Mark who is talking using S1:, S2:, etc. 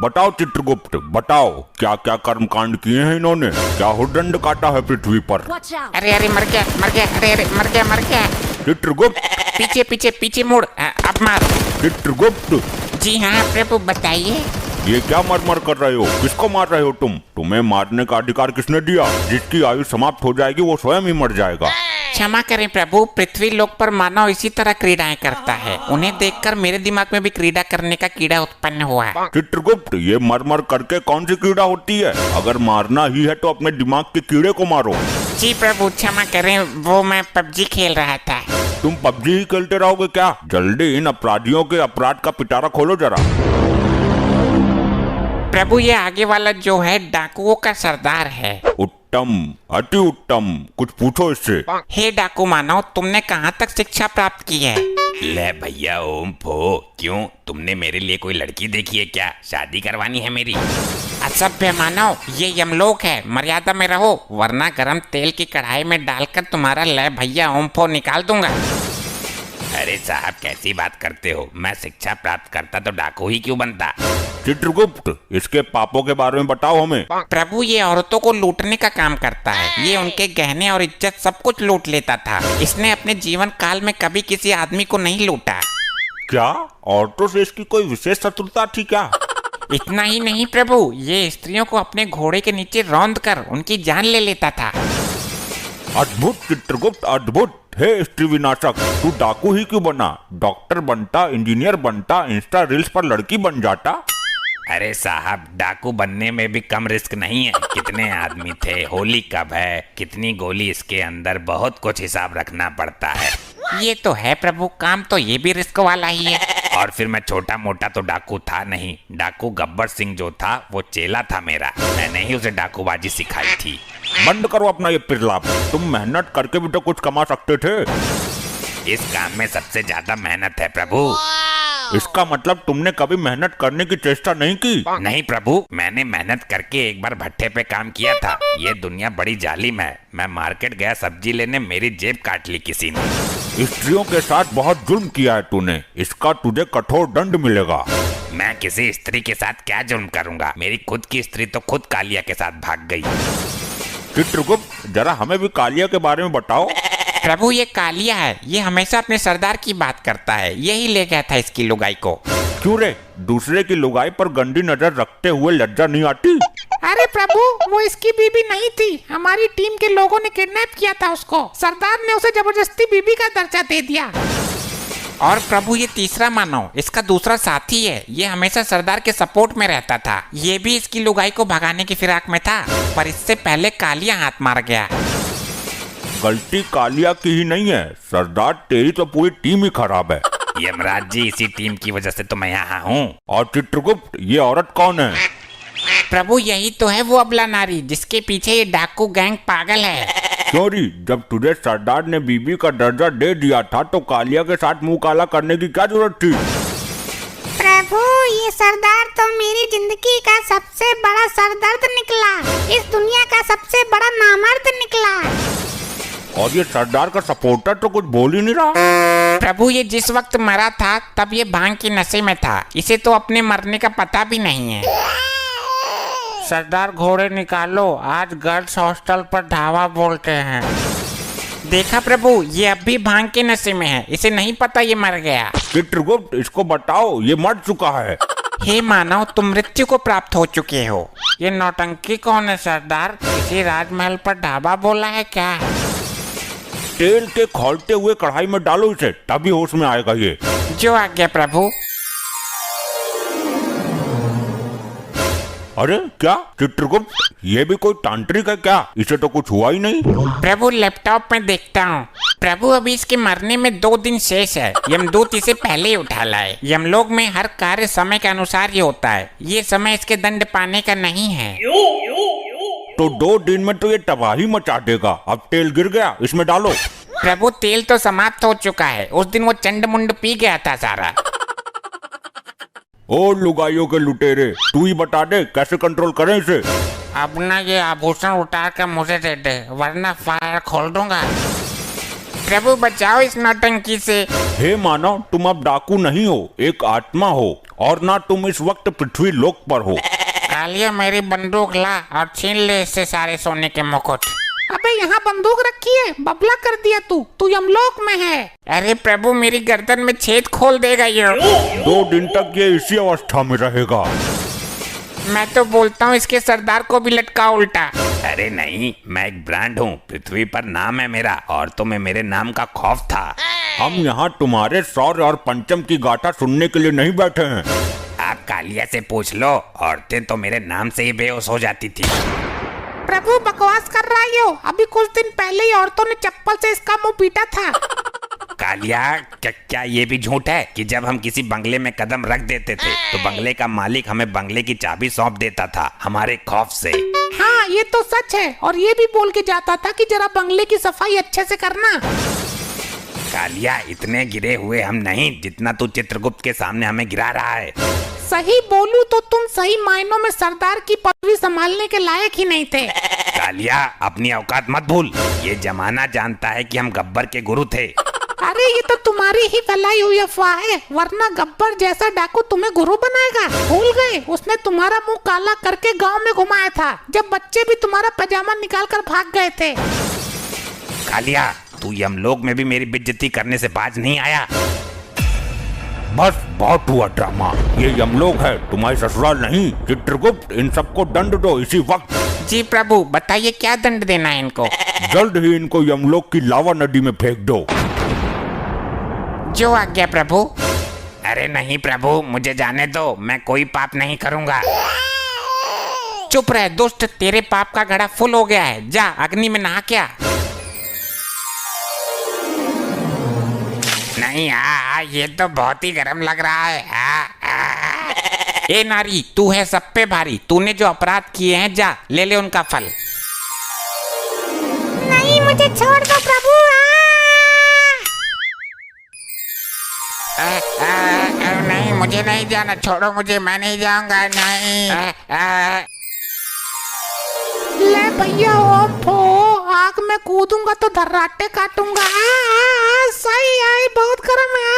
S1: बताओ चित्रगुप्त, बताओ क्या क्या कर्मकांड किए हैं इन्होंने, क्या हुडदंड काटा है पृथ्वी पर।
S2: अरे अरे मर गया, अरे मर गया।
S1: चित्रगुप्त,
S2: पीछे पीछे पीछे मुड़, अब मार।
S1: चित्रगुप्त,
S2: जी हाँ प्रभु बताइए।
S1: ये क्या मर कर रहे हो, किसको मार रहे हो तुम? तुम्हें मारने का अधिकार किसने दिया? जिसकी आयु समाप्त हो जाएगी वो स्वयं ही मर जाएगा।
S2: क्षमा करें प्रभु, पृथ्वी लोक पर मानव इसी तरह क्रीड़ाएं करता है। उन्हें देखकर मेरे दिमाग में भी क्रीड़ा करने का कीड़ा उत्पन्न हुआ है।
S1: चित्रगुप्त, ये मर करके कौन सी कीड़ा होती है? अगर मारना ही है तो अपने दिमाग के कीड़े को मारो।
S2: जी प्रभु क्षमा करें, वो मैं पबजी खेल रहा था।
S1: तुम पबजी ही खेलते रहोगे क्या? जल्दी इन अपराधियों के अपराध का पिटारा खोलो जरा।
S2: प्रभु ये आगे वाला जो है डाकुओं का सरदार है।
S1: उत्तम, अति उत्तम, कुछ पूछो इससे।
S2: हे डाकू मानव, तुमने कहाँ तक शिक्षा प्राप्त की है?
S3: ले भैया ओम फो, क्यों तुमने मेरे लिए कोई लड़की देखी है क्या? शादी करवानी है मेरी?
S2: असभ्य मानव, ये यमलोक है, मर्यादा में रहो वरना गरम तेल की कढ़ाई में डालकर तुम्हारा ले भैया ओम फो निकाल दूंगा।
S3: अरे साहब कैसी बात करते हो, मैं शिक्षा प्राप्त करता तो डाकू ही क्यों बनता?
S1: चित्रगुप्त, इसके पापों के बारे में बताओ हमें।
S2: प्रभु ये औरतों को लूटने का काम करता है। ये उनके गहने और इज्जत सब कुछ लूट लेता था। इसने अपने जीवन काल में कभी किसी आदमी को नहीं लूटा।
S1: क्या औरतों से इसकी कोई विशेष शत्रुता थी क्या?
S2: इतना ही नहीं प्रभु, ये स्त्रियों को अपने घोड़े के नीचे रौंद कर उनकी जान ले लेता था।
S1: अद्भुत चित्रगुप्त, अद्भुत। हे स्त्री विनाशक, तू डाकू ही क्यों बना? डॉक्टर बनता, इंजीनियर बनता, इंस्टा रील्स पर लड़की बन जाता।
S3: अरे साहब डाकू बनने में भी कम रिस्क नहीं है। कितने आदमी थे, होली कब है, कितनी गोली इसके अंदर, बहुत कुछ हिसाब रखना पड़ता है।
S2: ये तो है प्रभु, काम तो ये भी रिस्क वाला ही है।
S3: और फिर मैं छोटा मोटा तो डाकू था नहीं। डाकू गब्बर सिंह जो था वो चेला था मेरा, मैंने ही उसे डाकूबाजी सिखाई थी।
S1: बंद करो अपना ये पिरलाप, तुम मेहनत करके भी तो कुछ कमा सकते थे।
S3: इस काम में सबसे ज्यादा मेहनत है प्रभु।
S1: इसका मतलब तुमने कभी मेहनत करने की चेष्टा नहीं की?
S3: नहीं प्रभु, मैंने मेहनत करके एक बार भट्टे पे काम किया था। ये दुनिया बड़ी जालिम है। मैं मार्केट गया सब्जी लेने, मेरी जेब काट ली किसी ने।
S1: स्त्रियों के साथ बहुत जुल्म किया है तूने, इसका तुझे कठोर दंड मिलेगा।
S3: मैं किसी स्त्री के साथ क्या जुल्म करूंगा? मेरी खुद की स्त्री तो खुद कालिया के साथ भाग गई।
S1: चित्रगुप्त, जरा हमें भी कालिया के बारे में बताओ।
S2: प्रभु ये कालिया है, ये हमेशा अपने सरदार की बात करता है। यही ले गया था इसकी लुगाई को।
S1: क्यों रे, दूसरे की लुगाई पर गंदी नजर रखते हुए लज्जा नहीं आती?
S2: अरे प्रभु वो इसकी बीबी नहीं थी, हमारी टीम के लोगों ने किडनैप किया था उसको। सरदार ने उसे जबरदस्ती बीबी का दर्जा दे दिया। और प्रभु ये तीसरा मानव, इसका दूसरा साथी है। ये हमेशा सरदार के सपोर्ट में रहता था। ये भी इसकी लुगाई को भगाने की फिराक में था, पर इससे पहले कालिया हाथ मार गया।
S1: गलती कालिया की ही नहीं है सरदार, तेरी तो पूरी टीम ही खराब है।
S3: यमराज जी, इसी टीम की वजह से तो मैं यहाँ हूँ।
S1: और चित्रगुप्त, ये औरत कौन है?
S2: प्रभु यही तो है वो अबला नारी, जिसके पीछे ये डाकू गैंग पागल है।
S1: चोरी, जब तुझे सरदार ने बीबी का दर्जा दे दिया था तो कालिया के साथ मुंह काला करने की क्या जरूरत थी?
S4: प्रभु ये सरदार तो मेरी जिंदगी का सबसे बड़ा सरदर्द निकला। इस दुनिया का सबसे बड़ा नामर्द निकला।
S1: और ये सरदार का सपोर्टर तो कुछ बोल ही नहीं रहा।
S2: प्रभु ये जिस वक्त मरा था तब ये भांग की नशे में था। इसे तो अपने मरने का पता भी नहीं है। सरदार घोड़े निकालो, आज गर्ल्स हॉस्टल पर ढाबा बोलते हैं। देखा प्रभु, ये अब भी भांग के नशे में है। इसे नहीं पता ये मर गया।
S1: चित्रगुप्त, इसको बताओ ये मर चुका है।
S2: हे मानव, तुम मृत्यु को प्राप्त हो चुके हो। ये नौटंकी कौन है सरदार? किसी राजमहल पर ढाबा बोला है क्या?
S1: तेल के खौलते हुए कढ़ाई में डालो इसे, तभी होश में आएगा ये।
S2: जो आज्ञा प्रभु।
S1: अरे क्या चित्रगुप्त, ये भी कोई तांत्रिक है क्या? इसे तो कुछ हुआ ही नहीं।
S2: प्रभु लैपटॉप में देखता हूँ। प्रभु अभी इसके मरने में 2 दिन शेष है। यमदूत इसे पहले ही उठा लाए। यमलोक में हर कार्य समय के अनुसार ही होता है। ये समय इसके दंड पाने का नहीं है।
S1: तो 2 दिन में तो ये तबाही मचा देगा। अब तेल गिर गया, इसमें डालो।
S2: प्रभु तेल तो समाप्त हो चुका है। उस दिन वो चंड मुंड पी गया था सारा।
S1: ओ लुगाइयों के लुटेरे, तू ही बता दे कैसे कंट्रोल करें इसे।
S2: अब ना ये आभूषण उतार कर मुझे दे दे, वरना फायर खोल दूंगा। प्रभु बचाओ इस नौटंकी से।
S1: हे मानव, तुम अब डाकू नहीं हो, एक आत्मा हो, और ना तुम इस वक्त पृथ्वी लोक पर हो।
S2: कालिया मेरी बंदूक ला और छीन ले इससे सारे सोने के मुकुट। अबे यहाँ बंदूक रखी है, बबला कर दिया तू यमलोक में है। अरे प्रभु मेरी गर्दन में छेद खोल देगा ये।
S1: 2 दिन तक ये इसी अवस्था में रहेगा।
S2: मैं तो बोलता हूँ इसके सरदार को भी लटका उल्टा।
S3: अरे नहीं, मैं एक ब्रांड हूँ, पृथ्वी पर नाम है मेरा, और तुम्हें मेरे नाम का खौफ था।
S1: हम यहाँ तुम्हारे शौर्य और पंचम की गाथा सुनने के लिए नहीं बैठे हैं।
S3: आप कालिया से पूछ लो, औरतें तो मेरे नाम से ही बेहोश हो जाती थी।
S2: प्रभु बकवास कर रहा है यो। अभी कुछ दिन पहले ही औरतों ने चप्पल से इसका मुंह पीटा था।
S3: कालिया, क्या ये भी झूठ है कि जब हम किसी बंगले में कदम रख देते थे तो बंगले का मालिक हमें बंगले की चाबी सौंप देता था हमारे खौफ से?
S2: हाँ ये तो सच है, और ये भी बोल के जाता था कि जरा बंगले की सफाई अच्छे से करना।
S3: कालिया, इतने गिरे हुए हम नहीं जितना तू चित्रगुप्त के सामने हमें गिरा रहा है।
S2: सही बोलूं तो तुम सही मायनों में सरदार की पदवी संभालने के लायक ही नहीं थे।
S3: कालिया, अपनी औकात मत भूल, ये जमाना जानता है कि हम गब्बर के गुरु थे।
S2: अरे ये तो तुम्हारी ही फैलाई हुई अफवाह है, वरना गब्बर जैसा डाकू तुम्हें गुरु बनाएगा। भूल गए, उसने तुम्हारा मुंह काला करके गांव में घुमाया था जब बच्चे भी तुम्हारा पैजामा निकाल कर भाग गए थे।
S3: कालिया, तू यमलोक में भी मेरी बेइज्जती करने से बाज नहीं आया।
S1: बस बहुत हुआ ड्रामा, ये यमलोक है, तुम्हारी ससुराल नहीं। चित्रगुप्त, इन सबको दंड दो इसी वक्त।
S2: जी प्रभु, बताइए क्या दंड देना है इनको?
S1: जल्द ही इनको यमलोक की लावा नदी में फेंक दो।
S2: जो आज्ञा प्रभु।
S3: अरे नहीं प्रभु, मुझे जाने दो, मैं कोई पाप नहीं करूंगा।
S2: चुप रह दुष्ट, तेरे पाप का घड़ा फुल हो गया है, जा अग्नि में नहा क्या।
S3: नहीं, ये तो बहुत ही गर्म लग रहा है।
S2: ए नारी, तू है सब पे भारी, तूने जो अपराध किए हैं जा ले ले उनका फल।
S4: नहीं, मुझे छोड़ दो प्रभु।
S2: नहीं मुझे नहीं जाना, छोड़ो मुझे, मैं नहीं जाऊंगा, नहीं। ले भैया ओम फो, आग में कूदूंगा तो धर्राटे काटूंगा। सही आई, बहुत गर्म है।